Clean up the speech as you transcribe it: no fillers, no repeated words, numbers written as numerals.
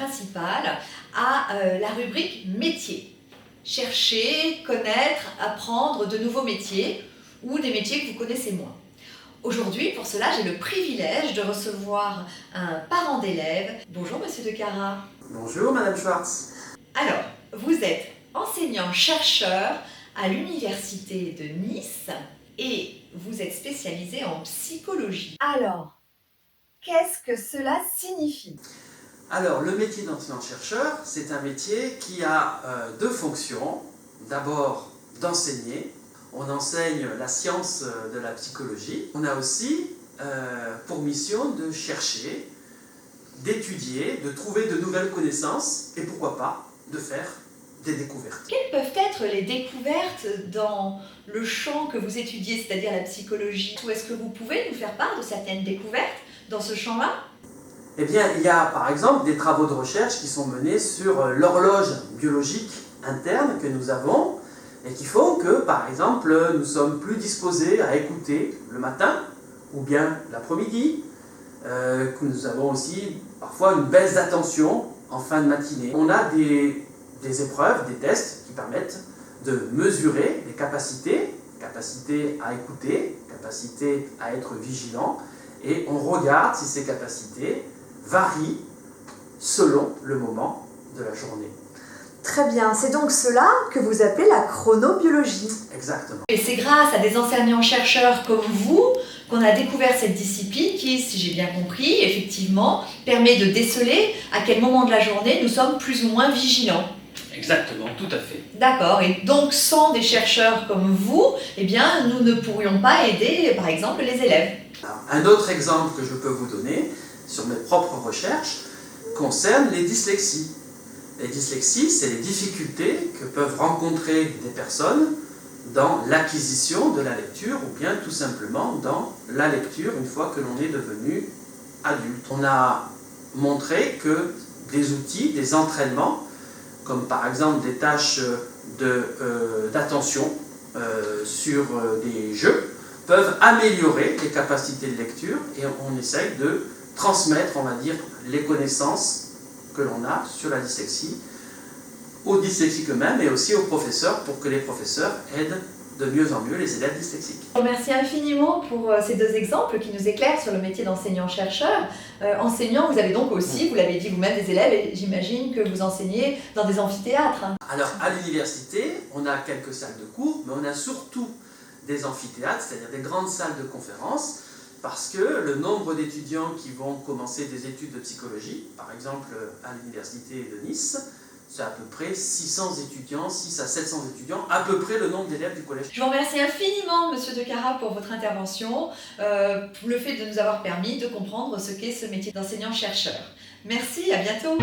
principale à la rubrique métiers. Chercher, connaître, apprendre de nouveaux métiers ou des métiers que vous connaissez moins. Aujourd'hui, pour cela, j'ai le privilège de recevoir un parent d'élève. Bonjour Monsieur De Cara. Bonjour Madame Schwartz. Alors, vous êtes enseignant-chercheur à l'université de Nice et vous êtes spécialisé en psychologie. Alors, qu'est-ce que cela signifie? Alors, le métier d'enseignant-chercheur, c'est un métier qui a deux fonctions. D'abord, d'enseigner. On enseigne la science de la psychologie. On a aussi pour mission de chercher, d'étudier, de trouver de nouvelles connaissances et pourquoi pas de faire des découvertes. Quelles peuvent être les découvertes dans le champ que vous étudiez, c'est-à-dire la psychologie? Ou est-ce que vous pouvez nous faire part de certaines découvertes dans ce champ-là? Eh bien, il y a par exemple des travaux de recherche qui sont menés sur l'horloge biologique interne que nous avons et qui font que, par exemple, nous sommes plus disposés à écouter le matin ou bien l'après-midi, que nous avons aussi parfois une baisse d'attention en fin de matinée. On a des épreuves, des tests qui permettent de mesurer les capacités à écouter, capacité à être vigilant, et on regarde si ces capacités varient selon le moment de la journée. Très bien, c'est donc cela que vous appelez la chronobiologie. Exactement. Et c'est grâce à des enseignants-chercheurs comme vous qu'on a découvert cette discipline qui, si j'ai bien compris, effectivement, permet de déceler à quel moment de la journée nous sommes plus ou moins vigilants. Exactement, tout à fait. D'accord, et donc sans des chercheurs comme vous, eh bien, nous ne pourrions pas aider, par exemple, les élèves. Alors, un autre exemple que je peux vous donner sur mes propres recherches concerne les dyslexies. Les dyslexies, c'est les difficultés que peuvent rencontrer des personnes dans l'acquisition de la lecture ou bien tout simplement dans la lecture une fois que l'on est devenu adulte. On a montré que des outils, des entraînements, comme par exemple des tâches d'attention sur des jeux, peuvent améliorer les capacités de lecture et on essaye de transmettre, on va dire, les connaissances que l'on a sur la dyslexie aux dyslexiques eux-mêmes et aussi aux professeurs pour que les professeurs aident de mieux en mieux les élèves dyslexiques. Je vous remercie infiniment pour ces deux exemples qui nous éclairent sur le métier d'enseignant-chercheur. Enseignant, vous avez donc aussi, vous l'avez dit vous-même, des élèves et j'imagine que vous enseignez dans des amphithéâtres. Alors à l'université, on a quelques salles de cours, mais on a surtout des amphithéâtres, c'est-à-dire des grandes salles de conférences, parce que le nombre d'étudiants qui vont commencer des études de psychologie, par exemple à l'université de Nice, c'est à peu près 600 étudiants, 6 à 700 étudiants, à peu près le nombre d'élèves du collège. Je vous remercie infiniment, Monsieur De Cara, pour votre intervention, pour le fait de nous avoir permis de comprendre ce qu'est ce métier d'enseignant-chercheur. Merci, à bientôt.